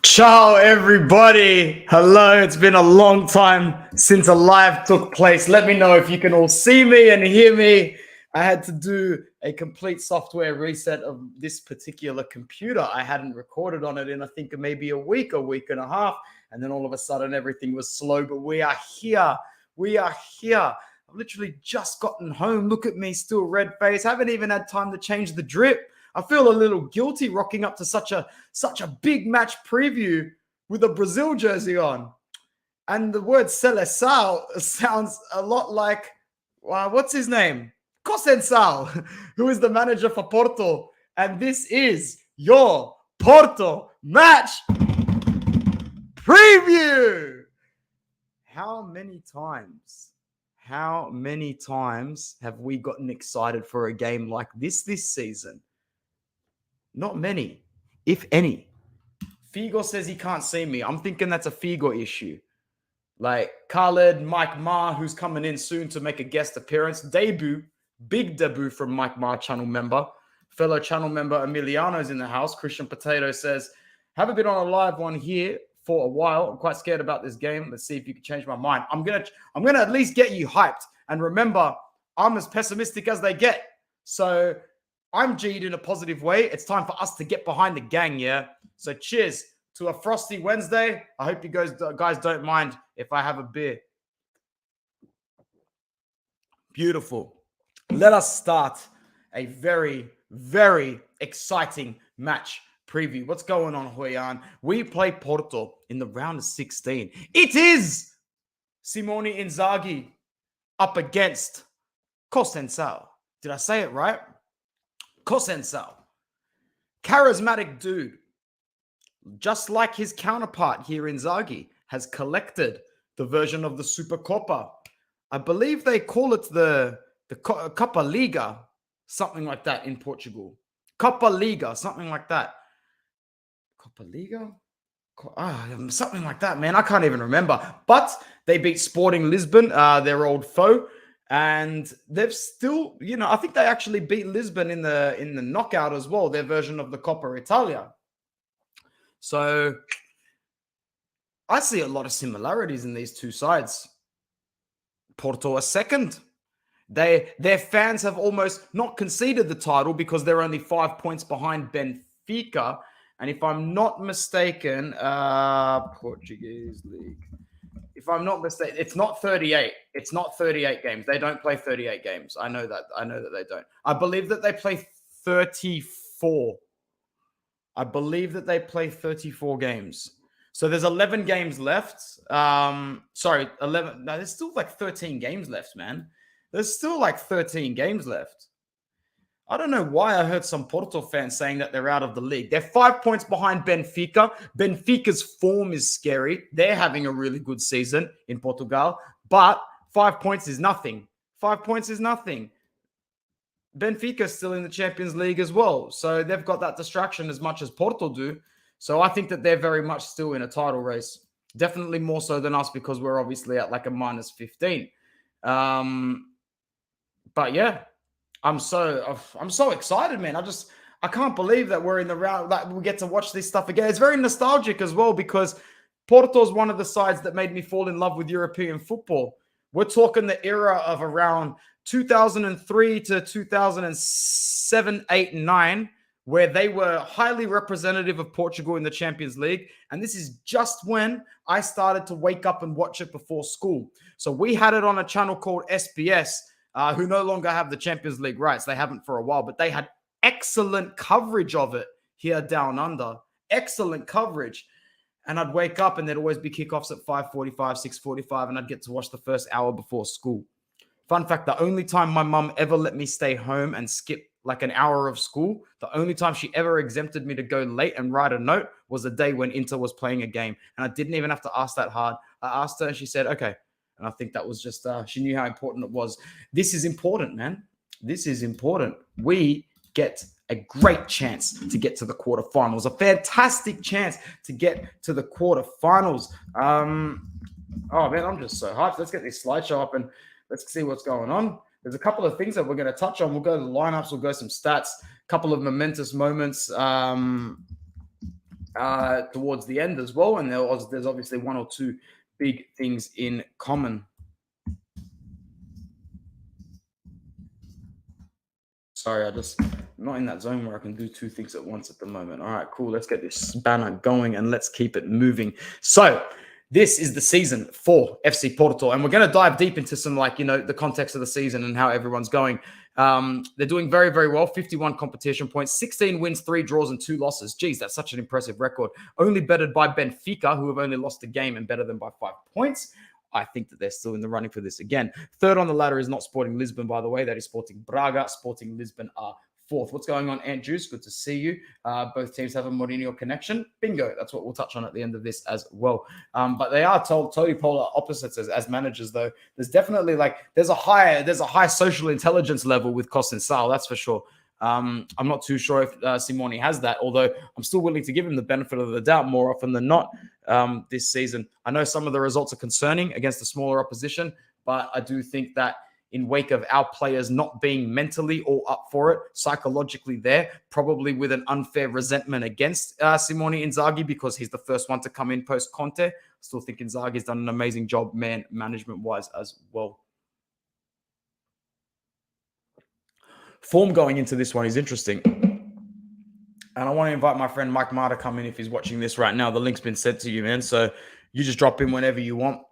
Ciao, everybody. Hello. It's been a long time since a live took place. Let me know if you can all see me and hear me. I had to do a complete software reset of this particular computer. I hadn't recorded on it in, I think, maybe a week and a half. And then all of a sudden, everything was slow. But we are here. We are here. I've literally just gotten home. Look at me, still red face. Haven't even had time to change the drip. I feel a little guilty rocking up to such a big match preview with a Brazil jersey on. And the word Seleção sounds a lot like, what's his name? Conceição, who is the manager for Porto. And this is your Porto match preview. How many times have we gotten excited for a game like this season? Not many, if any. Figo says he can't see me. I'm thinking that's a Figo issue. Like Khaled, Mike Ma, who's coming in soon to make a guest appearance. Big debut from Mike Ma, channel member. Fellow channel member Emiliano's in the house. Christian Potato says, haven't been on a live one here for a while. I'm quite scared about this game. Let's see if you can change my mind. I'm gonna at least get you hyped. And remember, I'm as pessimistic as they get. So I'm G'd in a positive way. It's time for us to get behind the gang, yeah? So cheers to a frosty Wednesday. I hope you guys don't mind if I have a beer. Beautiful. Let us start a very, very exciting match preview. What's going on, Hoyan? We play Porto in the round of 16. It is Simone Inzaghi up against Cosensal. Did I say it right? Cosensal. Charismatic dude. Just like his counterpart here, Inzaghi has collected the version of the Supercopa. I believe they call it the Copa Liga, something like that in Portugal. Copa Liga, something like that. Copa Liga? Something like that, man. I can't even remember. But they beat Sporting Lisbon, their old foe. And they've still, I think they actually beat Lisbon in the knockout as well, their version of the Coppa Italia. So I see a lot of similarities in these two sides. Porto are second. Their fans have almost not conceded the title because they're only 5 points behind Benfica. And if I'm not mistaken, Portuguese League. If I'm not mistaken, it's not 38. It's not 38 games. They don't play 38 games. I know that they don't. I believe that they play 34. I believe that they play 34 games. So there's 11 games left. 11. No, there's still like 13 games left, man. There's still like 13 games left. I don't know why I heard some Porto fans saying that they're out of the league. They're 5 points behind Benfica. Benfica's form is scary. They're having a really good season in Portugal, but 5 points is nothing. 5 points is nothing. Benfica's still in the Champions League as well. So they've got that distraction as much as Porto do. So I think that they're very much still in a title race. Definitely more so than us because we're obviously at like a minus 15. But yeah, I'm so excited, man. I can't believe that we're in the round, that we get to watch this stuff again. It's very nostalgic as well because Porto is one of the sides that made me fall in love with European football. We're talking the era of around 2003 to 2007, 8, and 9, where they were highly representative of Portugal in the Champions League. And this is just when I started to wake up and watch it before school. So we had it on a channel called SBS, who no longer have the Champions League rights. They haven't for a while, but they had excellent coverage of it here down under. Excellent coverage. And I'd wake up and there'd always be kickoffs at 5:45, 6:45, and I'd get to watch the first hour before school. Fun fact, the only time my mum ever let me stay home and skip like an hour of school, the only time she ever exempted me to go late and write a note was the day when Inter was playing a game. And I didn't even have to ask that hard. I asked her and she said, okay. And I think that was just, she knew how important it was. This is important, man. This is important. We get a great chance to get to the quarterfinals, a fantastic chance to get to the quarterfinals. Oh, man, I'm just so hyped. Let's get this slideshow up and let's see what's going on. There's a couple of things that we're going to touch on. We'll go to the lineups. We'll go some stats, a couple of momentous moments towards the end as well. And there's obviously one or two big things in common. Sorry, I'm not in that zone where I can do two things at once at the moment. All right, cool. Let's get this banner going and let's keep it moving. So this is the season for FC Porto, and we're going to dive deep into some, the context of the season and how everyone's going. They're doing very, very well. 51 competition points, 16 wins, 3 draws, and 2 losses. Geez, that's such an impressive record. Only bettered by Benfica, who have only lost a game and better than by 5 points. I think that they're still in the running for this again. Third on the ladder is not Sporting Lisbon, by the way. That is Sporting Braga. Sporting Lisbon are fourth. What's going on, Ant Juice? Good to see you. Both teams have a Mourinho connection. Bingo. That's what we'll touch on at the end of this as well. But they are totally polar opposites as managers, though. There's definitely there's a high social intelligence level with Cosensal, that's for sure. I'm not too sure if Simone has that, although I'm still willing to give him the benefit of the doubt more often than not this season. I know some of the results are concerning against the smaller opposition, but I do think that in wake of our players not being mentally all up for it, psychologically there, probably with an unfair resentment against Simone Inzaghi because he's the first one to come in post Conte. I still think Inzaghi's done an amazing job, management-wise as well. Form going into this one is interesting. And I want to invite my friend Mike Ma to come in if he's watching this right now. The link's been sent to you, man. So you just drop in whenever you want.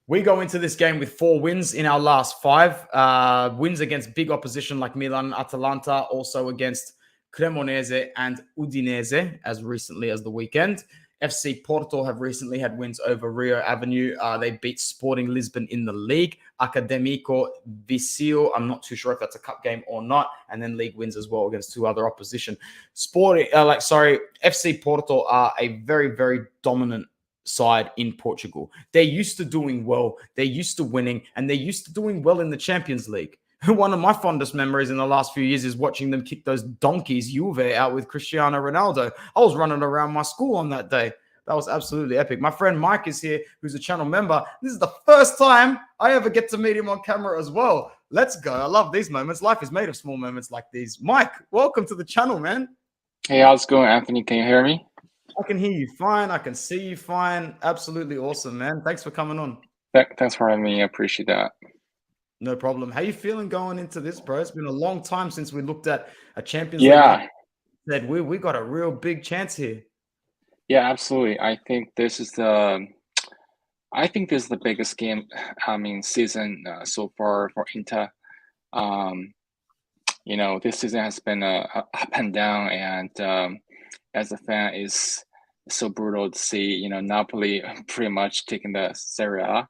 We go into this game with 4 wins in our last 5. Wins against big opposition like Milan, Atalanta, also against Cremonese and Udinese as recently as the weekend. FC Porto have recently had wins over Rio Avenue. They beat Sporting Lisbon in the league. Académico Viseu, I'm not too sure if that's a cup game or not. And then league wins as well against 2 other opposition. FC Porto are a very, very dominant side in Portugal. They're used to doing well. They're used to winning, and they're used to doing well in the Champions League. One of my fondest memories in the last few years is watching them kick those donkeys Juve out with Cristiano Ronaldo. I was running around my school on that day. That was absolutely epic. My friend Mike is here, who's a channel member. This is the first time I ever get to meet him on camera as well. Let's go. I love these moments. Life is made of small moments like these. Mike, welcome to the channel, man. Hey, how's it going, Anthony? Can you hear me? I can hear you fine. I can see you fine. Absolutely awesome, man. Thanks for coming on. Thanks for having me. I appreciate that. No problem. How you feeling going into this, bro? It's been a long time since we looked at a Champions League. Said we got a real big chance here. Yeah, absolutely. I think this is the biggest game, season so far for Inter. This season has been up and down, and as a fan, is so brutal to see. Napoli pretty much taking the Serie A.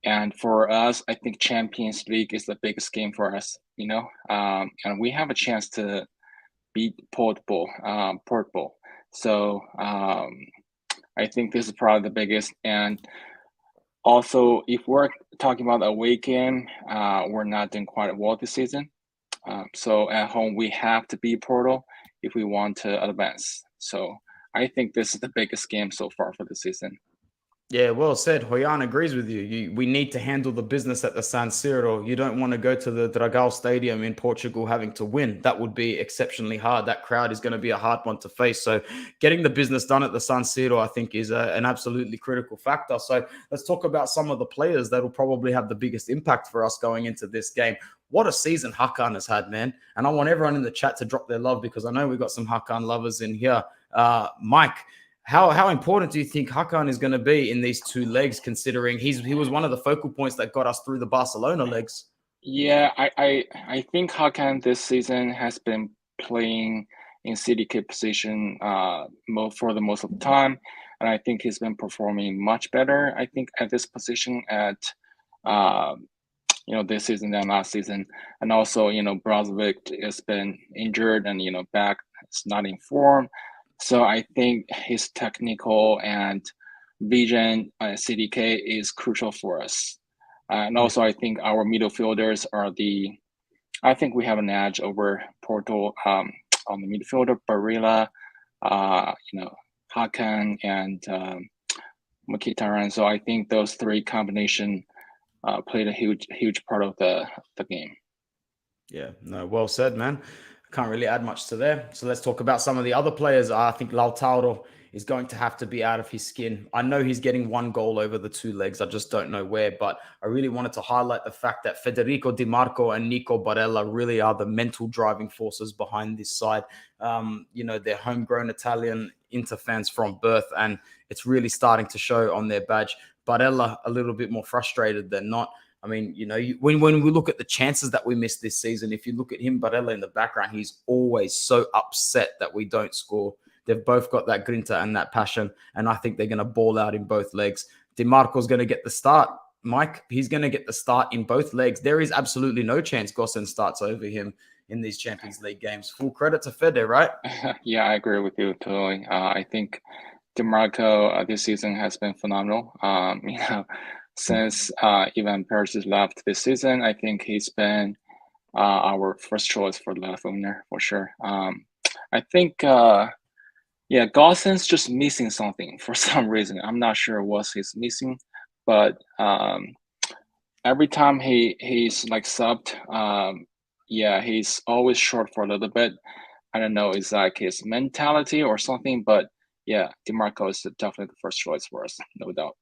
And for us, I think Champions League is the biggest game for us, and we have a chance to beat Portugal. So I think this is probably the biggest. And also, if we're talking about away game, we're not doing quite well this season. So at home, we have to beat Porto if we want to advance. So I think this is the biggest game so far for the season. Yeah, well said. Hoyan agrees with you. We need to handle the business at the San Siro. You don't want to go to the Dragão Stadium in Portugal having to win. That would be exceptionally hard. That crowd is going to be a hard one to face. So getting the business done at the San Siro, I think, is an absolutely critical factor. So let's talk about some of the players that will probably have the biggest impact for us going into this game. What a season Hakan has had, man. And I want everyone in the chat to drop their love because I know we've got some Hakan lovers in here. Mike, how important do you think Hakan is going to be in these 2 legs, considering he was one of the focal points that got us through the Barcelona legs? Yeah, I think Hakan this season has been playing in CDK position for the most of the time, and I think he's been performing much better. I think at this position at this season than last season, and also Brozovic has been injured and back, it's not in form. So I think his technical and vision CDK is crucial for us. And also I think our midfielders I think we have an edge over Porto on the midfielder, Barilla, Hakan and Mkhitaryan. So I think those 3 combination played a huge part of the game. Yeah, no, well said, man. Can't really add much to there. So let's talk about some of the other players. I think Lautaro is going to have to be out of his skin. I know he's getting 1 goal over the 2 legs. I just don't know where. But I really wanted to highlight the fact that Federico Di Marco and Nico Barella really are the mental driving forces behind this side. They're homegrown Italian Inter fans from birth, and it's really starting to show on their badge. Barella a little bit more frustrated than not. I mean, when we look at the chances that we missed this season, if you look at him, Barella in the background, he's always so upset that we don't score. They've both got that grinta and that passion, and I think they're going to ball out in both legs. DiMarco's going to get the start. Mike, he's going to get the start in both legs. There is absolutely no chance Gossen starts over him in these Champions League games. Full credit to Fede, right? Yeah, I agree with you totally. I think DiMarco this season has been phenomenal. Since Ivan Perisic left this season, I think he's been our first choice for left winger for sure. I think, Gossen's just missing something for some reason. I'm not sure what he's missing, but I every time he's like subbed, yeah, he's always short for a little bit. I don't know, it's like his mentality or something, but yeah, DeMarco is definitely the first choice for us, no doubt.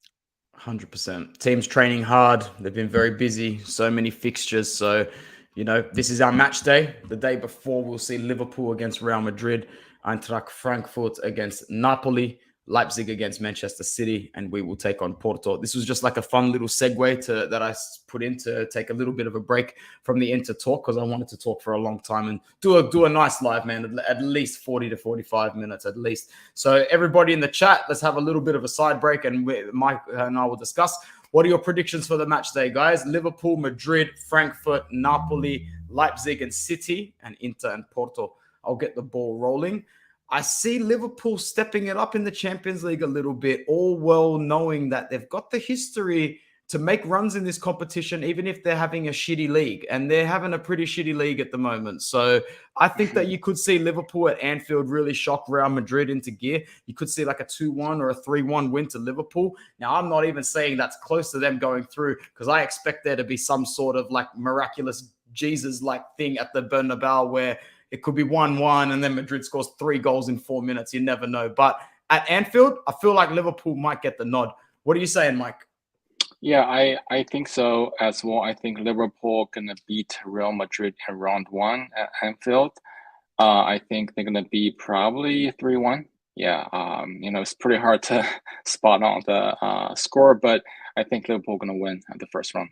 100%. Team's training hard. They've been very busy. So many fixtures. So, this is our match day. The day before, we'll see Liverpool against Real Madrid, Eintracht Frankfurt against Napoli, Leipzig against Manchester City, and we will take on Porto. This was just like a fun little segue that I put in to take a little bit of a break from the Inter talk, because I wanted to talk for a long time and do a nice live, man, at least 40 to 45 minutes at least. So everybody in the chat, let's have a little bit of a side break, and Mike and I will discuss. What are your predictions for the match day, guys? Liverpool, Madrid, Frankfurt, Napoli, Leipzig, and City, and Inter and Porto. I'll get the ball rolling. I see Liverpool stepping it up in the Champions League a little bit, all well knowing that they've got the history to make runs in this competition, even if they're having a shitty league. And they're having a pretty shitty league at the moment. So I think that you could see Liverpool at Anfield really shock Real Madrid into gear. You could see like a 2-1 or a 3-1 win to Liverpool. Now, I'm not even saying that's close to them going through, because I expect there to be some sort of like miraculous Jesus-like thing at the Bernabeu where it could be 1-1 and then Madrid scores 3 goals in 4 minutes. You never know. But at Anfield, I feel like Liverpool might get the nod. What are you saying, Mike? Yeah, I think so as well. I think Liverpool gonna beat Real Madrid in round one at Anfield. I think they're gonna be probably 3-1. Yeah, it's pretty hard to spot on the score, but I think Liverpool gonna win at the first round.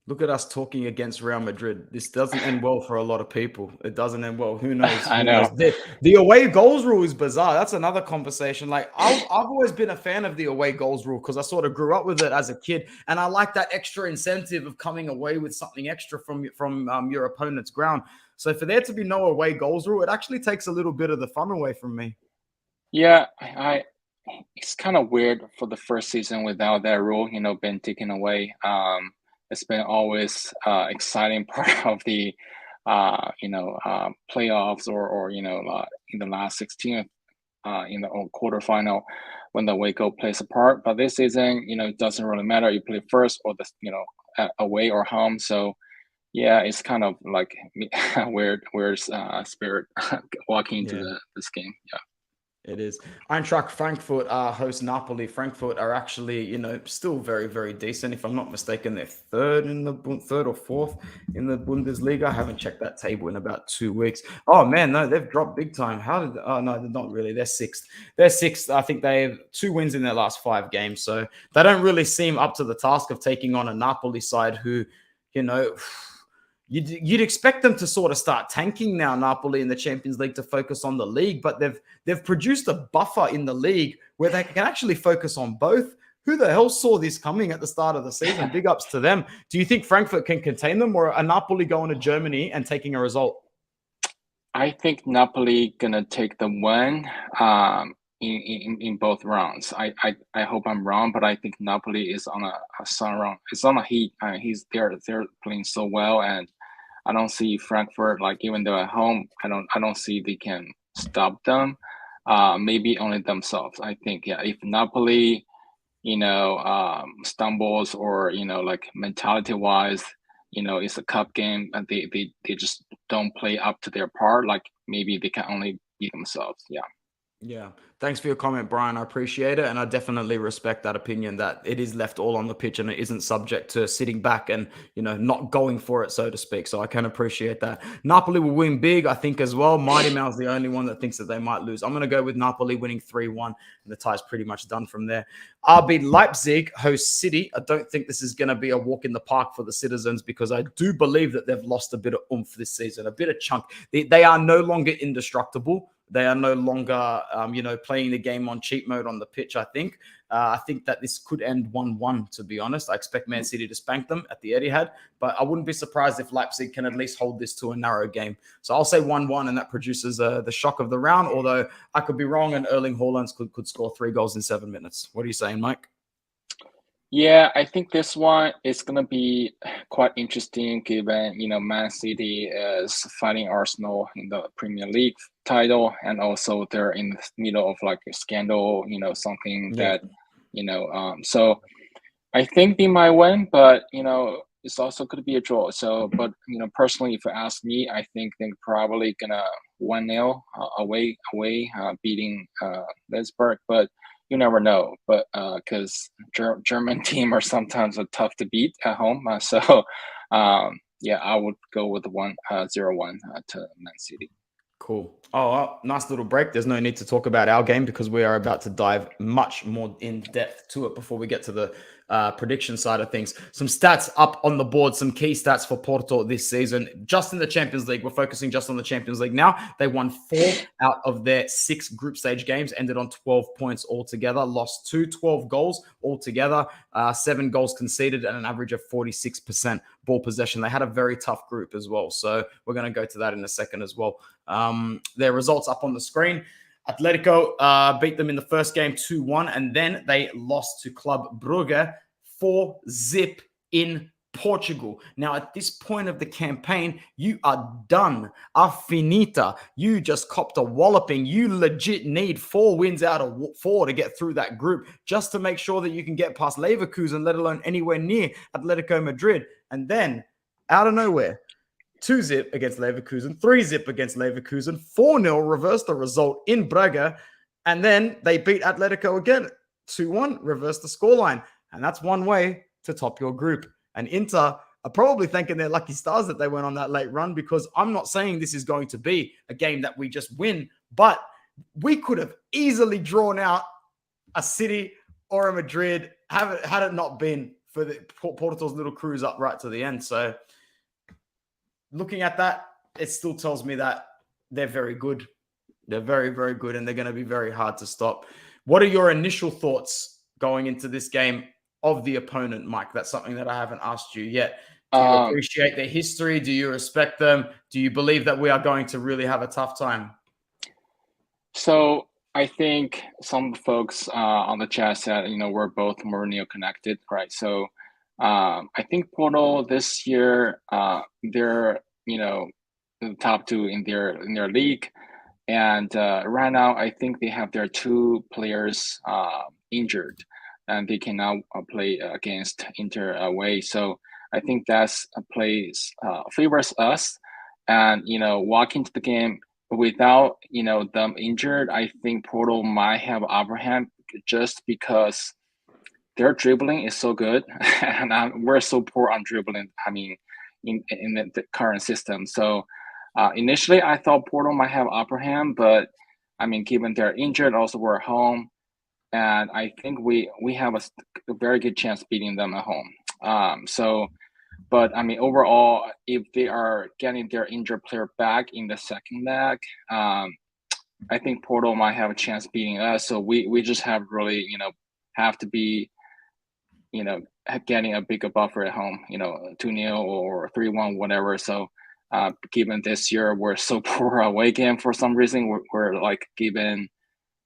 Look at us talking against Real Madrid. This doesn't end well for a lot of people. It doesn't end well. Who knows? I Who knows? know. The away goals rule is bizarre. That's another conversation. Like I've always been a fan of the away goals rule because I sort of grew up with it as a kid, and I like that extra incentive of coming away with something extra from your opponent's ground. So for there to be no away goals rule, it actually takes a little bit of the fun away from me. Yeah, it's kind of weird for the first season without that rule, been taken away. It's been always exciting part of the playoffs or in the last 16 in the quarterfinal when the away goal plays a part. But this season, it doesn't really matter. You play first or away or home. So yeah, it's kind of like weird spirit walking into this game. Yeah. It is. Eintracht Frankfurt host Napoli. Frankfurt are actually, still very, very decent. If I'm not mistaken, they're third or fourth in the Bundesliga. I haven't checked that table in about 2 weeks. Oh man, no, they've dropped big time. Oh no, they're not really. They're sixth. They're sixth. I think they have 2 wins in their last 5 games. So they don't really seem up to the task of taking on a Napoli side who, You'd expect them to sort of start tanking now, Napoli in the Champions League, to focus on the league, but they've produced a buffer in the league where they can actually focus on both. Who the hell saw this coming at the start of the season? Big ups to them. Do you think Frankfurt can contain them, or are Napoli going to Germany and taking a result? I think Napoli gonna take the win in both rounds. I hope I'm wrong, but I think Napoli is on a sun run. It's on a heat. They're playing so well, and I don't see Frankfurt, like, even though at home, I don't see they can stop them. Maybe only themselves. I think, yeah, if Napoli, stumbles or, like mentality wise, it's a cup game and they just don't play up to their part, like maybe they can only beat themselves. Yeah. Yeah. Thanks for your comment, Brian. I appreciate it. And I definitely respect that opinion that it is left all on the pitch and it isn't subject to sitting back and, not going for it, so to speak. So I can appreciate that. Napoli will win big, I think, as well. Mighty Mouse the only one that thinks that they might lose. I'm going to go with Napoli winning 3-1, and the tie's pretty much done from there. RB Leipzig hosts City. I don't think this is going to be a walk in the park for the citizens because I do believe that they've lost a bit of oomph this season, a bit of chunk. They are no longer indestructible. They are no longer, playing the game on cheat mode on the pitch, I think. I think that this could end 1-1, to be honest. I expect Man City to spank them at the Etihad, but I wouldn't be surprised if Leipzig can at least hold this to a narrow game. So I'll say 1-1, and that produces the shock of the round, although I could be wrong, and Erling Haaland could score 3 goals in 7 minutes. What are you saying, Mike? Yeah, I think this one is gonna be quite interesting given, Man City is fighting Arsenal in the Premier League title, and also they're in the middle of like a scandal, something Yeah. that, so I think they might win, but it's also could be a draw. So, but personally, if you ask me, I think they're probably gonna 1-0 away, beating Leipzig. But you never know. But because German team are sometimes tough to beat at home. So, yeah, I would go with the 0-1 to Man City. Cool. Oh, well, nice little break. There's no need to talk about our game because we are about to dive much more in depth to it before we get to the prediction side of things. Some stats up on the board, some key stats for Porto this season. Just in the Champions League, we're focusing just on the Champions League now. They won 4 out of their 6 group stage games, ended on 12 points altogether, lost 12 goals altogether, 7 goals conceded, and an average of 46% ball possession. They had a very tough group as well. So we're going to go to that in a second as well. Their results up on the screen. Atletico beat them in the first game 2-1, and then they lost to Club Brugge 4-0 in Portugal. Now, at this point of the campaign, you are done. Finita. You just copped a walloping. You legit need 4 wins out of 4 to get through that group just to make sure that you can get past Leverkusen, let alone anywhere near Atletico Madrid. And then, out of nowhere, 2-0 against Leverkusen, 3-0 against Leverkusen, 4-0 reversed the result in Braga, and then they beat Atletico again, 2-1, reversed the scoreline, and that's one way to top your group. And Inter are probably thanking their lucky stars that they went on that late run, because I'm not saying this is going to be a game that we just win, but we could have easily drawn out a City or a Madrid had it not been for the Porto's little cruise up right to the end. So looking at that, it still tells me that they're very good. They're very, very good, and they're going to be very hard to stop. What are your initial thoughts going into this game of the opponent, Mike? That's something that I haven't asked you yet. Do you appreciate their history? Do you respect them? Do you believe that we are going to really have a tough time? So I think some folks on the chat said, we're both Mourinho connected, right? So I think Porto this year, they're the top 2 in their league, and right now I think they have their 2 players injured, and they can now play against Inter away. So I think that's a place favors us, and walk into the game without them injured. I think Porto might have upper hand just because their dribbling is so good, and we're so poor on dribbling. I mean, in the current system. So initially, I thought Porto might have upper hand, but I mean, given they're injured, also we're at home, and I think we have a very good chance beating them at home. But I mean, overall, if they are getting their injured player back in the second leg, I think Porto might have a chance beating us. So we just have really have to be getting a bigger buffer at home, 2-0 or 3-1, whatever. So given this year we're so poor away game for some reason, we're like given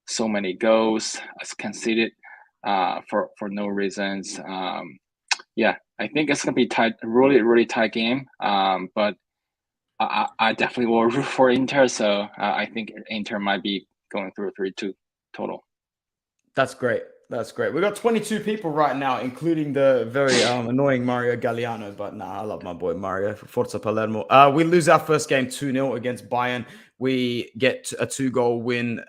so many goals as conceded for no reasons. Yeah, I think it's gonna be tight, really tight game. But I definitely will root for Inter. So I think Inter might be going through 3-2 total. That's great. That's great. We've got 22 people right now, including the very annoying Mario Galliano. But nah, I love my boy Mario. Forza Palermo. We lose our first game 2-0 against Bayern. We get a 2-goal win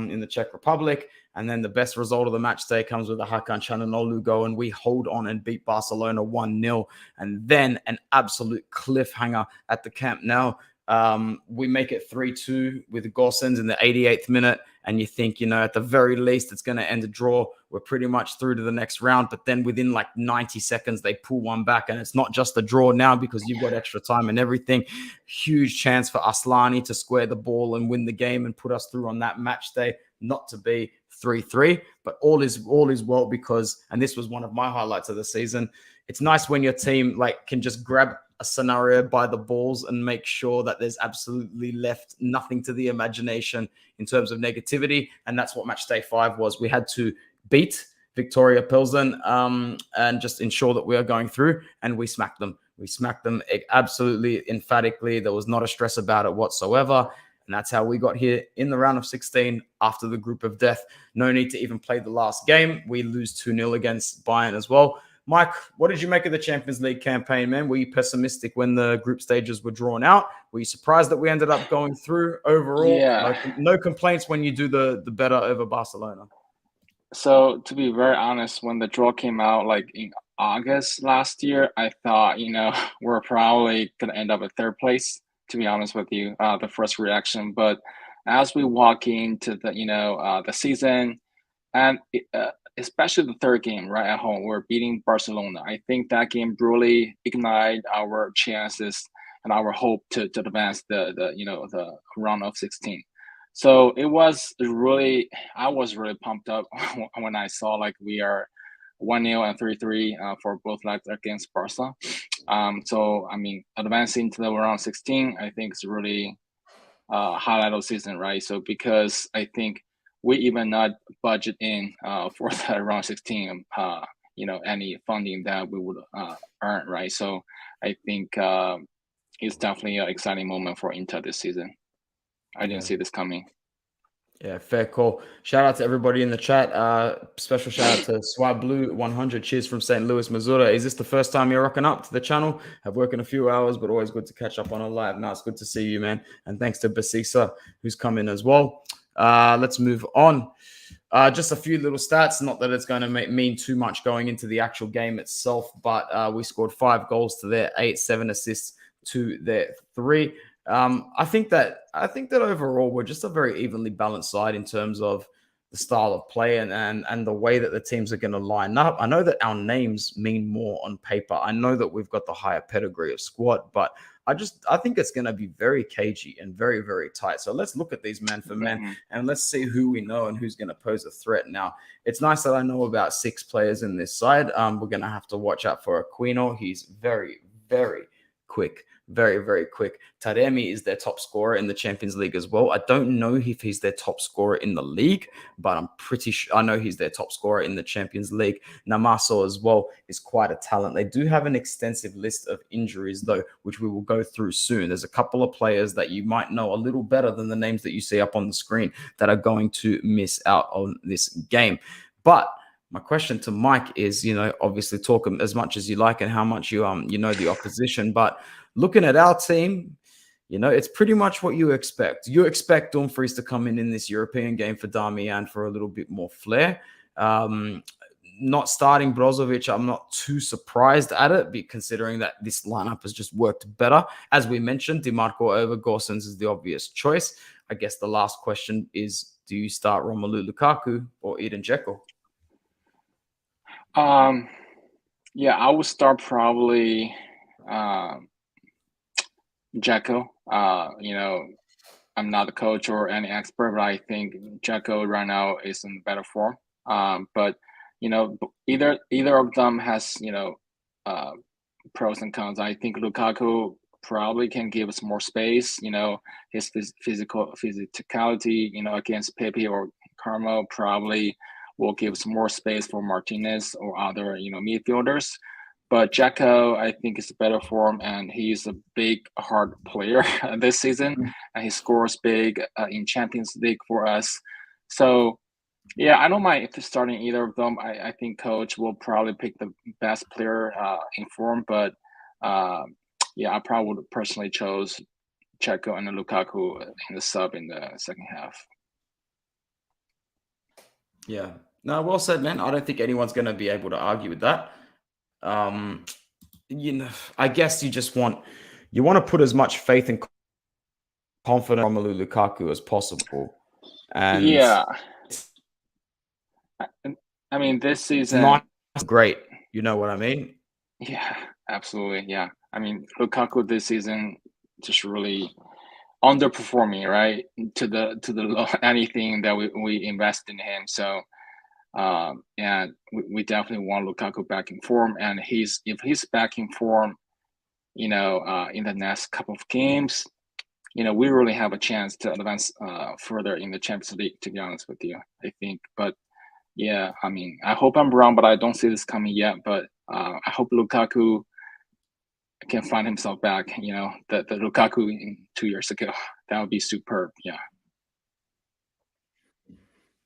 in the Czech Republic. And then the best result of the match day comes with a Hakan Çalhanoğlu goal, and we hold on and beat Barcelona 1-0. And then an absolute cliffhanger at the Camp Nou. We make it 3-2 with Gosens in the 88th minute. And you think, at the very least, it's going to end a draw. We're pretty much through to the next round. But then within like 90 seconds, they pull one back. And it's not just a draw now because you've got extra time and everything. Huge chance for Aslani to square the ball and win the game and put us through on that match day. Not to be 3-3, but all is well because, and this was one of my highlights of the season, it's nice when your team can just grab a scenario by the balls and make sure that there's absolutely left nothing to the imagination in terms of negativity. And that's what match day 5 was. We had to beat Victoria Pilsen and just ensure that we are going through, and we smacked them. We smacked them absolutely emphatically. There was not a stress about it whatsoever. And that's how we got here in the round of 16 after the group of death. No need to even play the last game. We lose 2-0 against Bayern as well. Mike, what did you make of the Champions League campaign, man? Were you pessimistic when the group stages were drawn out? Were you surprised that we ended up going through overall? Yeah. No complaints when you do the better over Barcelona. So to be very honest, when the draw came out like in August last year, I thought, we're probably gonna end up at third place, to be honest with you, the first reaction. But as we walk into the season, and especially the third game right at home, we're beating Barcelona. I think that game really ignited our chances and our hope to advance the round of 16. So it was really, I was really pumped up when I saw like we are 1-0 and 3-3 for both legs against Barca. So I mean, advancing to the round 16, I think is really highlight of the season, right? So because I think we even not budget in for the round 16, any funding that we would earn, right? So I think it's definitely an exciting moment for Inter this season. I didn't see this coming. Yeah, fair call. Shout out to everybody in the chat. Special shout out to Swab Blue 100. Cheers from St. Louis, Missouri. Is this the first time you're rocking up to the channel? I've worked in a few hours, but always good to catch up on a live. Now it's good to see you, man. And thanks to Basisa, who's come in as well. Let's move on. Just a few little stats. Not that it's going to mean too much going into the actual game itself, but we scored 5 goals to their 8, 7 assists to their 3. I think that overall we're just a very evenly balanced side in terms of the style of play and the way that the teams are going to line up. I know that our names mean more on paper. I know that we've got the higher pedigree of squad, but I think it's going to be very cagey and very, very tight. So let's look at these man for man and let's see who we know and who's going to pose a threat. Now, it's nice that I know about 6 players in this side. We're going to have to watch out for Aquino. He's very, very quick. Very, very quick. Taremi is their top scorer in the Champions League as well. I don't know if he's their top scorer in the league, but I'm pretty sure I know he's their top scorer in the Champions League. Namaso as well is quite a talent. They do have an extensive list of injuries, though, which we will go through soon. There's a couple of players that you might know a little better than the names that you see up on the screen that are going to miss out on this game. But my question to Mike is, obviously talk as much as you like and how much you know the opposition, but looking at our team, it's pretty much what you expect. You expect Dumfries to come in this European game for Darmian for a little bit more flair. Not starting Brozovic, I'm not too surprised at it, considering that this lineup has just worked better. As we mentioned, DiMarco over Gosens is the obvious choice. I guess the last question is, do you start Romelu Lukaku or Edin Dzeko? Yeah, I would start probably Dzeko. I'm not a coach or any expert, but I think Dzeko right now is in better form. But either of them has pros and cons. I think Lukaku probably can give us more space. His physicality, against Pepe or Carmo probably will give us more space for Martinez or other midfielders. But Dzeko, I think, is better form, and he's a big, hard player this season, and he scores big in Champions League for us. So, yeah, I don't mind if starting either of them. I think coach will probably pick the best player in form, but yeah, I probably would personally chose Dzeko and Lukaku in the sub in the second half. Yeah, no, well said, man. I don't think anyone's going to be able to argue with that. I guess you want to put as much faith and confidence in Romelu Lukaku as possible. And yeah, I mean, this season, not great. You know what I mean? Yeah, absolutely. Yeah, I mean, Lukaku this season just really underperforming, right? To the anything that we invest in him. So. And we definitely want Lukaku back in form. And if he's back in form, in the next couple of games, we really have a chance to advance further in the Champions League, to be honest with you, I think. But yeah, I mean, I hope I'm wrong, but I don't see this coming yet. But I hope Lukaku can find himself back, the Lukaku in 2 years ago. That would be superb. Yeah.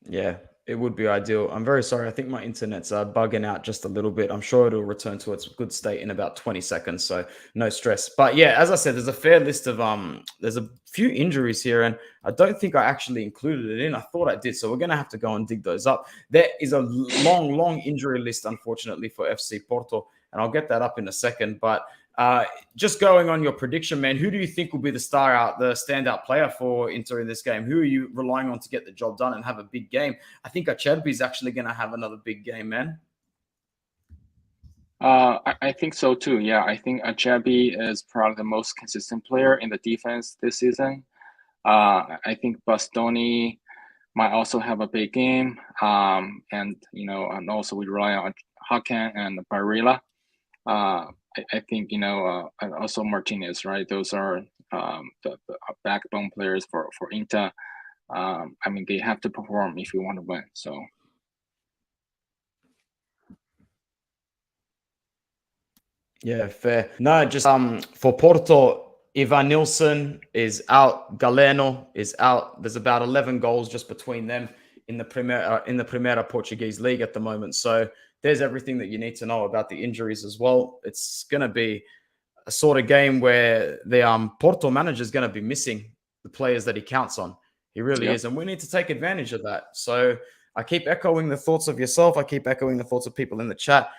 Yeah. It would be ideal. I'm very sorry. I think my internet's bugging out just a little bit. I'm sure it'll return to its good state in about 20 seconds. So no stress. But yeah, as I said, there's a fair list of there's a few injuries here, and I don't think I actually included it in. I thought I did. So we're gonna have to go and dig those up. There is a long injury list, unfortunately, for FC Porto, and I'll get that up in a second. But just going on your prediction, man, who do you think will be the standout player for Inter in this game? Who are you relying on to get the job done and have a big game? I think Acerbi is actually going to have another big game, man. I think so too. Yeah, I think Acerbi is probably the most consistent player in the defense this season. I think Bastoni might also have a big game. And also we rely on Hakan and Barilla. I think also Martinez, right? Those are the backbone players for Inter. I mean, they have to perform if you want to win. So. Yeah, fair. No, just for Porto, Ivan Nilsson is out. Galeno is out. There's about 11 goals just between them in the Primeira Portuguese league at the moment. So there's everything that you need to know about the injuries as well. It's going to be a sort of game where the Porto manager is going to be missing the players that he counts on. He really is. And we need to take advantage of that. So I keep echoing the thoughts of yourself. I keep echoing the thoughts of people in the chat.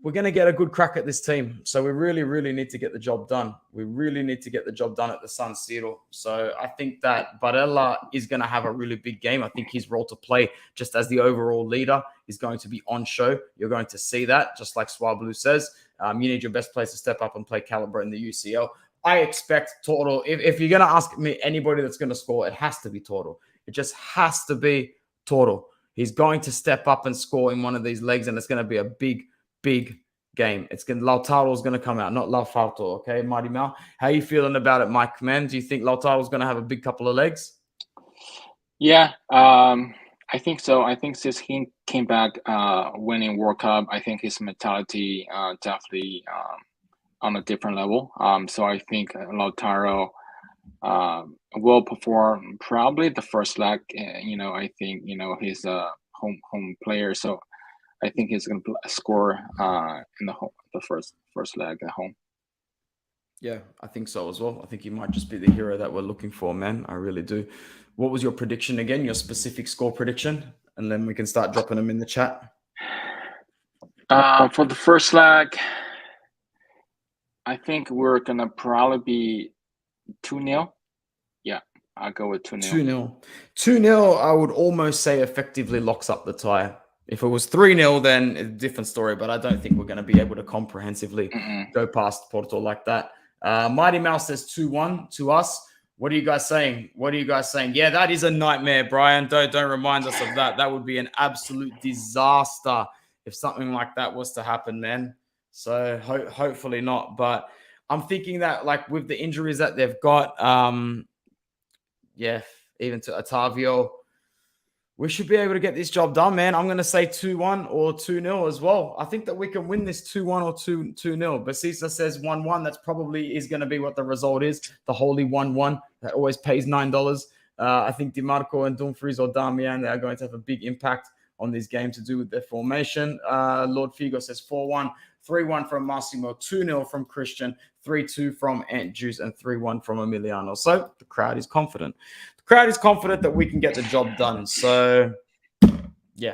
We're going to get a good crack at this team. So we really need to get the job done. We really need to get the job done at the San Siro. So I think that Barella is going to have a really big game. I think his role to play just as the overall leader is going to be on show. You're going to see that, just like Swablu says. You need your best players to step up and play caliber in the UCL. I expect Toro. If you're going to ask me anybody that's going to score, it has to be Toro. It just has to be Toro. He's going to step up and score in one of these legs, and it's going to be a big game. It's going Lautaro's going to come out, not Laufarto. Okay, Mighty Mal. How are you feeling about it, Mike? Man, do you think Lautaro's going to have a big couple of legs? Yeah, I think so. I think since he came back winning World Cup, I think his mentality definitely on a different level. So I think Lautaro will perform probably the first leg. I think he's a home player, so I think he's going to score in the first leg at home. Yeah, I think so as well. I think he might just be the hero that we're looking for, man. I really do. What was your prediction again? Your specific score prediction? And then we can start dropping them in the chat. For the first leg, I think we're going to probably be 2-0. Yeah, I'll go with 2-0. 2-0. 2-0, I would almost say effectively locks up the tie. If it was 3-0, then it's a different story, but I don't think we're going to be able to comprehensively go past Porto like that. Mighty Mouse says 2-1 to us. What are you guys saying? Yeah, that is a nightmare, Brian. Don't remind us of that. That would be an absolute disaster if something like that was to happen, man. So hopefully not. But I'm thinking that, like, with the injuries that they've got, even to Otavio, we should be able to get this job done, man. I'm going to say 2-1 or 2-0 as well. I think that we can win this 2-1 or 2-0. Basisa says 1-1. That's probably is going to be what the result is. The holy 1-1 that always pays $9. I think DiMarco and Dumfries or Damian, they are going to have a big impact on this game to do with their formation. Lord Figo says 4-1, 3-1 from Massimo, 2-0 from Christian, 3-2 from Ant Juice, and 3-1 from Emiliano. So the crowd is confident. Crowd is confident that we can get the job done. So, yeah,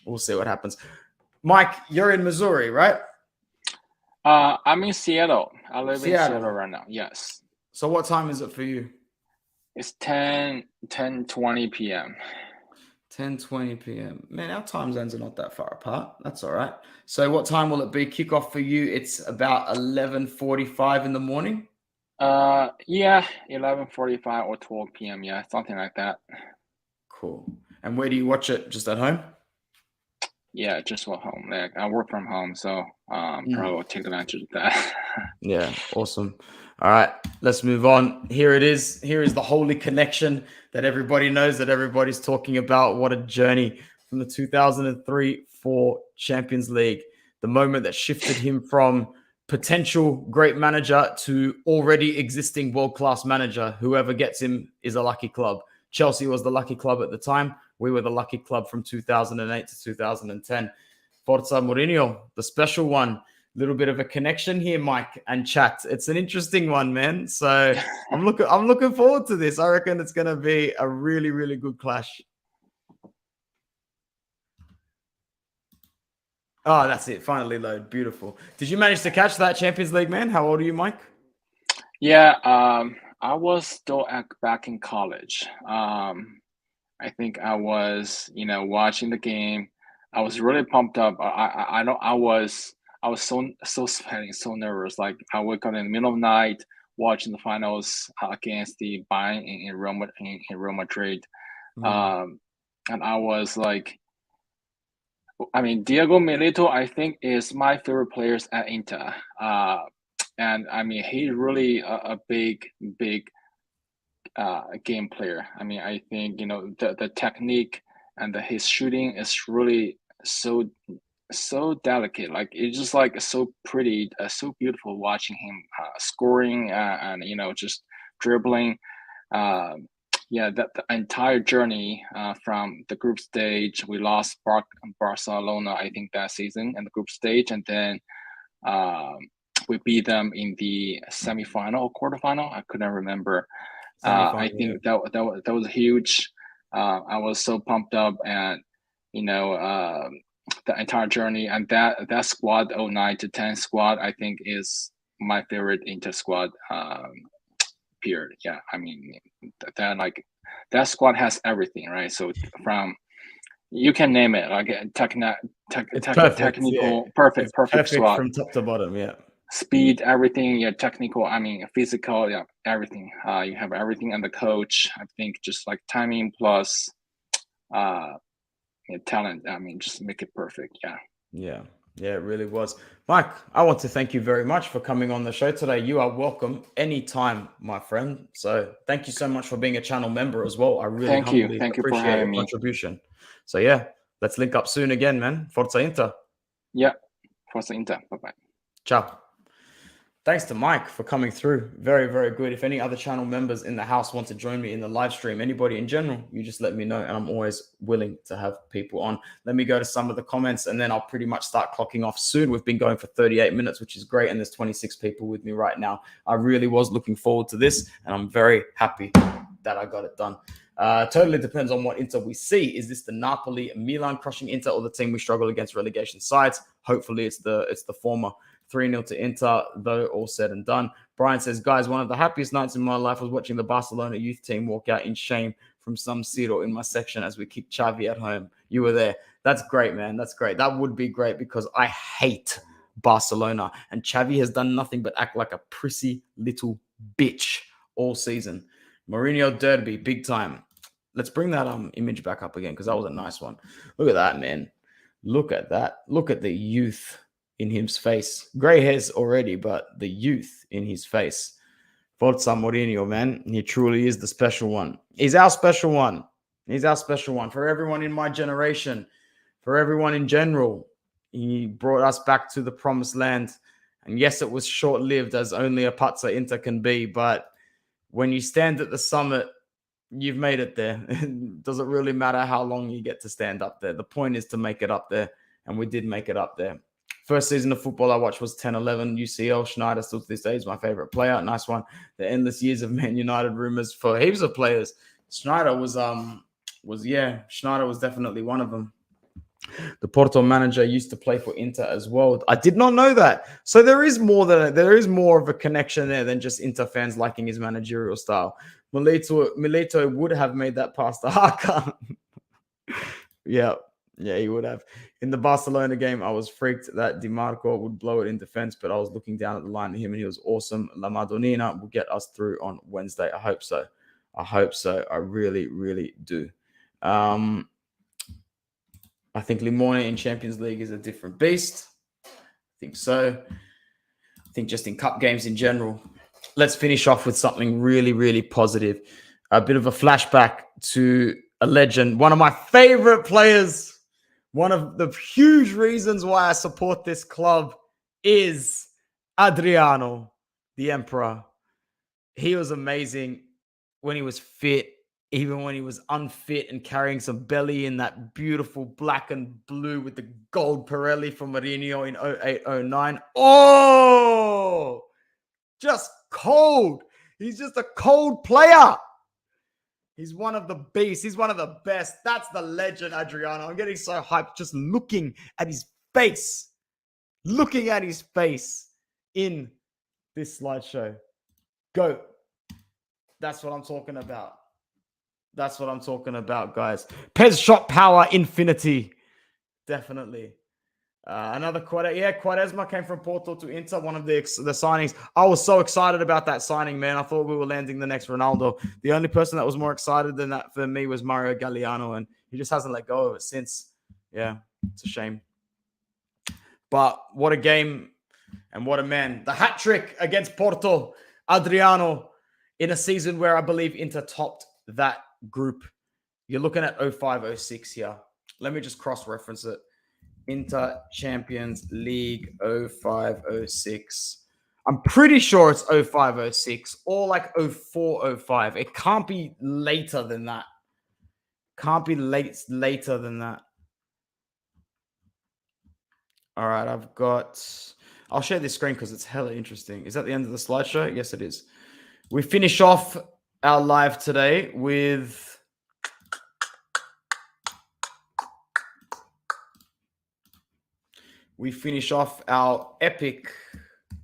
we'll see what happens. Mike, you're in Missouri, right? I'm in Seattle. I live in Seattle right now. Yes. So what time is it for you? It's 10:20 p.m. 10:20 p.m. Man, our time zones are not that far apart. That's all right. So what time will it be? Kickoff for you? It's about 11:45 in the morning. Yeah, 11:45 or 12 p.m. Yeah, something like that. Cool. And where do you watch it? Just at home? Yeah, just at home. Like, I work from home, so probably will take advantage of that. Yeah, awesome. All right, let's move on. Here it is. Here is the holy connection that everybody knows, that everybody's talking about. What a journey from the 2003-04 Champions League. The moment that shifted him from potential great manager to already existing world-class manager. Whoever gets him is a lucky club. Chelsea was the lucky club at the time. We were the lucky club from 2008 to 2010. Forza Mourinho, the special one. Little bit of a connection here, Mike and chat. It's an interesting one, man. So I'm looking forward to this. I reckon it's going to be a really, really good clash. Oh, that's it. Finally load. Beautiful. Did you manage to catch that Champions League, man? How old are you, Mike? Yeah, I was still back in college. I think I was, watching the game. I was really pumped up. I know I was so sweating, so nervous. Like I woke up in the middle of the night watching the finals against the Bayern in Real Madrid. And I was like, I mean, Diego Milito, I think, is my favorite players at Inter. And I mean, he's really a big game player. I mean, I think the technique and his shooting is really so delicate. Like it's just like so pretty, so beautiful watching him scoring and just dribbling. Yeah, that the entire journey from the group stage, we lost Barcelona, I think, that season in the group stage, and then we beat them in the semifinal or quarterfinal. I couldn't remember. I think that was huge. I was so pumped up, and the entire journey, and that squad, 09 to 10 squad, I think is my favorite Inter squad. Period. Yeah, I mean that squad has everything, right? So from you can name it, like technical, perfect squad from top to bottom. Yeah, speed, everything. Yeah, technical. I mean, physical. Yeah, everything. You have everything, and the coach. I think just like timing plus, talent. I mean, just make it perfect. Yeah. Yeah, it really was. Mike, I want to thank you very much for coming on the show today. You are welcome anytime, my friend. So thank you so much for being a channel member as well. I really humbly appreciate your contribution. So yeah, let's link up soon again, man. Forza Inter. Yeah, Forza Inter. Bye-bye. Ciao. Thanks to Mike for coming through. Very, very good. If any other channel members in the house want to join me in the live stream, anybody in general, you just let me know, and I'm always willing to have people on. Let me go to some of the comments, and then I'll pretty much start clocking off soon. We've been going for 38 minutes, which is great, and there's 26 people with me right now. I really was looking forward to this, and I'm very happy that I got it done. Totally depends on what Inter we see. Is this the Napoli Milan crushing Inter, or the team we struggle against relegation sides? Hopefully it's the former. 3-0 to Inter, though, all said and done. Brian says, guys, one of the happiest nights in my life was watching the Barcelona youth team walk out in shame from San Siro in my section as we kicked Xavi at home. You were there. That's great, man. That's great. That would be great because I hate Barcelona. And Xavi has done nothing but act like a prissy little bitch all season. Mourinho Derby, big time. Let's bring that image back up again because that was a nice one. Look at that, man. Look at that. Look at the youth in his face. Gray hairs already, but the youth in his face. Forza Mourinho, man. He truly is the special one. He's our special one. He's our special one. For everyone in my generation, for everyone in general, he brought us back to the promised land. And yes, it was short-lived, as only a Pazza Inter can be, but when you stand at the summit, you've made it there. It doesn't really matter how long you get to stand up there. The point is to make it up there, and we did make it up there. First season of football I watched was 10-11 UCL. Schneider still to this day is my favorite player. Nice one. The endless years of Man United rumors for heaps of players. Schneider was definitely one of them. The Porto manager used to play for Inter as well. I did not know that. So there is more of a connection there than just Inter fans liking his managerial style. Milito would have made that pass to Haka. Yeah, he would have. In the Barcelona game, I was freaked that Di Marco would blow it in defense, but I was looking down at the line at him, and he was awesome. La Madonnina will get us through on Wednesday. I hope so. I really, really do. I think Limone in Champions League is a different beast. I think so. I think just in cup games in general. Let's finish off with something really, really positive. A bit of a flashback to a legend, one of my favorite players. One of the huge reasons why I support this club is Adriano, the Emperor. He was amazing when he was fit. even when he was unfit and carrying some belly in that beautiful black and blue with the gold Pirelli from Mourinho in 08-09. Oh, just cold. He's just a cold player. He's one of the beasts. He's one of the best. That's the legend, Adriano. I'm getting so hyped just looking at his face. Looking at his face in this slideshow. Go. That's what I'm talking about. That's what I'm talking about, guys. Pez shot power infinity. Definitely. Another Quaresma came from Porto to Inter, one of the signings. I was so excited about that signing, man. I thought we were landing the next Ronaldo. The only person that was more excited than that for me was Mario Galliano, and he just hasn't let go of it since. Yeah, it's a shame. But what a game and what a man. The hat trick against Porto, Adriano, in a season where I believe Inter topped that group. You're looking at 05-06 here. Let me just cross-reference it. Inter Champions League 05-06. I'm pretty sure it's 05-06 or like 04-05. It can't be later than that. Can't be later than that. All right, I'll share this screen because it's hella interesting. Is that the end of the slideshow? Yes, it is. We finish off our live today with... We finish off our epic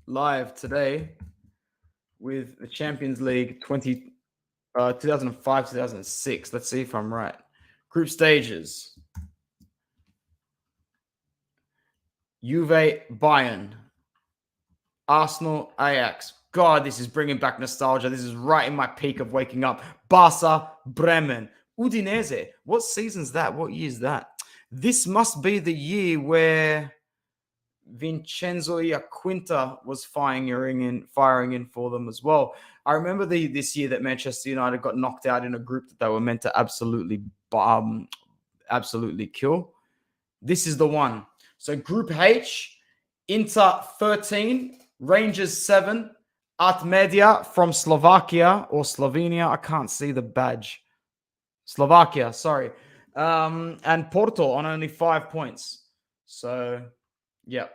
live today with the Champions League 2005-2006. Let's see if I'm right. Group stages. Juve, Bayern. Arsenal, Ajax. God, this is bringing back nostalgia. This is right in my peak of waking up. Barca, Bremen. Udinese. What season's that? What year's that? This must be the year where Vincenzo Iaquinta was firing in for them as well. I remember this year that Manchester United got knocked out in a group that they were meant to absolutely kill. This is the one. So Group H, Inter 13, Rangers 7, Artmedia from Slovakia or Slovenia. I can't see the badge. Slovakia, sorry. And Porto on only 5 points. So... yeah.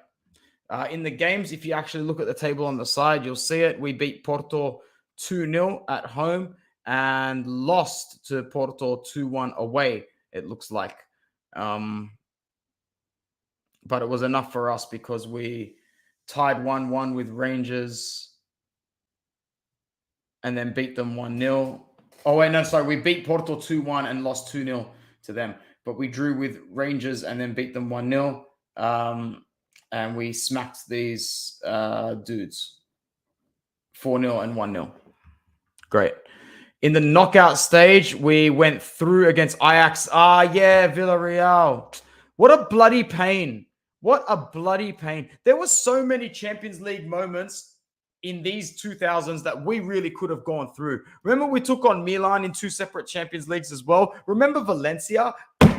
In the games, if you actually look at the table on the side, you'll see it. We beat Porto 2-0 at home and lost to Porto 2-1 away, it looks like. But it was enough for us because we tied 1-1 with Rangers and then beat them 1-0. Oh, wait, no, sorry. We beat Porto 2-1 and lost 2-0 to them. But we drew with Rangers and then beat them 1-0. And we smacked these dudes 4-0 and 1-0. Great. In the knockout stage, we went through against Ajax. Villarreal. What a bloody pain. What a bloody pain. There were so many Champions League moments in these 2000s that we really could have gone through. Remember we took on Milan in 2 separate Champions Leagues as well? Remember Valencia?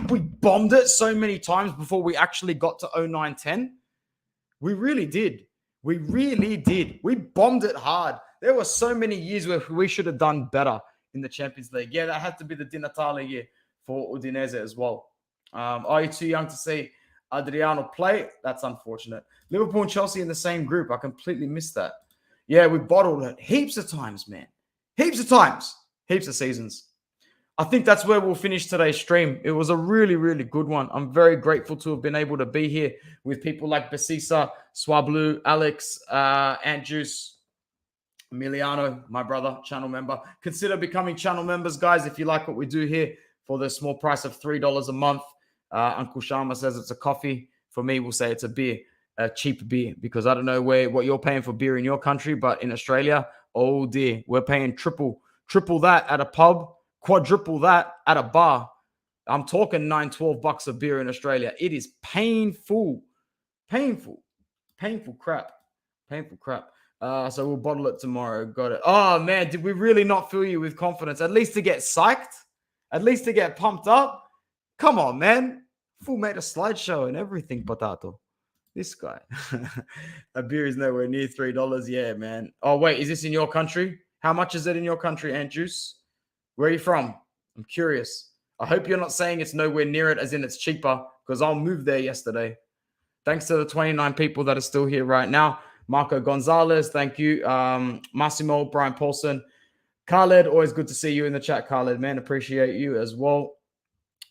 We bombed it so many times before we actually got to 09-10. We really did. We really did. We bombed it hard. There were so many years where we should have done better in the Champions League. Yeah, that had to be the Di Natale year for Udinese as well. Are you too young to see Adriano play? That's unfortunate. Liverpool and Chelsea in the same group. I completely missed that. Yeah, we bottled it heaps of times, man. Heaps of times. Heaps of seasons. I think that's where we'll finish today's stream. It was a really, really good one. I'm very grateful to have been able to be here with people like Basisa, Swablu, Alex, Ant Juice, Emiliano, my brother, channel member. Consider becoming channel members, guys, if you like what we do here for the small price of $3 a month. Uncle Sharma says it's a coffee. For me, we'll say it's a beer, a cheap beer, because I don't know what you're paying for beer in your country, but in Australia, oh dear, we're paying triple that at a pub. Quadruple that at a bar. I'm talking $9-12 a beer in Australia. It is painful crap. So we'll bottle it tomorrow. Got it. Oh man, did we really not fill you with confidence? At least to get psyched, at least to get pumped up. Come on, man. Fool made a slideshow and everything, Potato. This guy. A beer is nowhere near $3. Yeah, man. Oh wait, is this in your country? How much is it in your country, Ant Juice? Where are you from? I'm curious. I hope you're not saying it's nowhere near it, as in it's cheaper, because I'll move there yesterday. Thanks to the 29 people that are still here right now. Marco Gonzalez, thank you. Massimo, Brian Paulson. Khaled, always good to see you in the chat, Khaled, man. Appreciate you as well.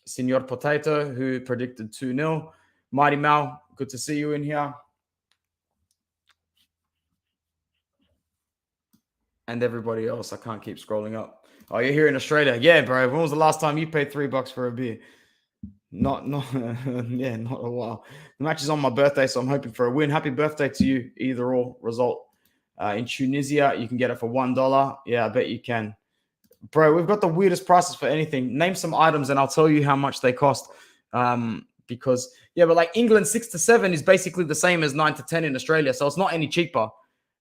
Senor Potato, who predicted 2-0. Mighty Mal, good to see you in here. And everybody else. I can't keep scrolling up. Oh, you're here in Australia. Yeah, bro. When was the last time you paid $3 for a beer? Not yeah, not a while. The match is on my birthday, so I'm hoping for a win. Happy birthday to you, either or result. In Tunisia, you can get it for $1. Yeah, I bet you can. Bro, we've got the weirdest prices for anything. Name some items and I'll tell you how much they cost. Because, yeah, but like England 6 to 7 is basically the same as 9 to 10 in Australia. So it's not any cheaper.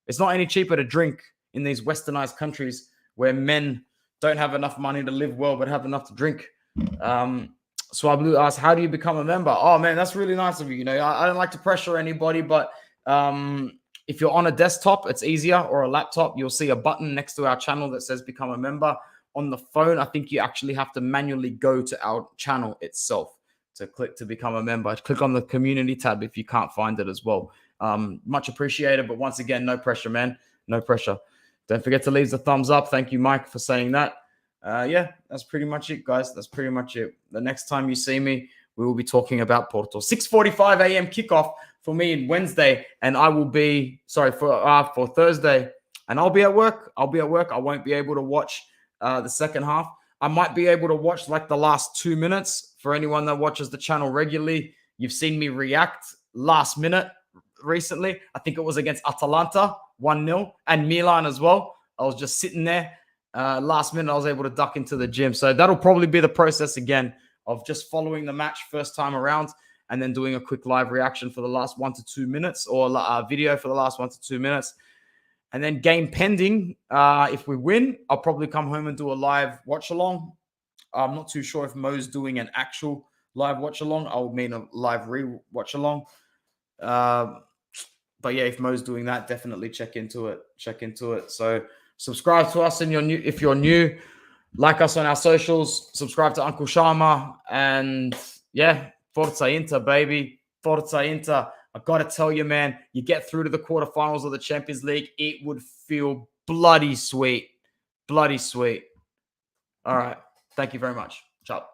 It's not any cheaper to drink in these westernized countries where men don't have enough money to live well but have enough to drink. So I blew asked, how do you become a member? Oh, man, that's really nice of you. You know, I don't like to pressure anybody, but if you're on a desktop, it's easier, or a laptop, you'll see a button next to our channel that says become a member. On the phone, I think you actually have to manually go to our channel itself to click to become a member. Click on the community tab if you can't find it as well. Much appreciated, but once again, no pressure, man. No pressure. Don't forget to leave the thumbs up. Thank you, Mike, for saying that. Yeah, that's pretty much it, guys. That's pretty much it. The next time you see me, we will be talking about Porto. 6:45 a.m. kickoff for me on Wednesday, and I will be for Thursday, and I'll be at work. I won't be able to watch the second half. I might be able to watch like the last 2 minutes. For anyone that watches the channel regularly, you've seen me react last minute recently. I think it was against Atalanta 1-0 and Milan as well. I was just sitting there. Last minute, I was able to duck into the gym. So that'll probably be the process again of just following the match first time around and then doing a quick live reaction for the last 1 to 2 minutes, or a video for the last 1 to 2 minutes. And then game pending, if we win, I'll probably come home and do a live watch along. I'm not too sure if Mo's doing an actual live watch along. I'll mean a live re-watch along. But yeah, if Mo's doing that, definitely check into it. So subscribe to us if you're new. Like us on our socials. Subscribe to Uncle Sharma. And yeah, Forza Inter, baby. Forza Inter. I got to tell you, man, you get through to the quarterfinals of the Champions League, it would feel bloody sweet. Bloody sweet. All right. Thank you very much. Ciao.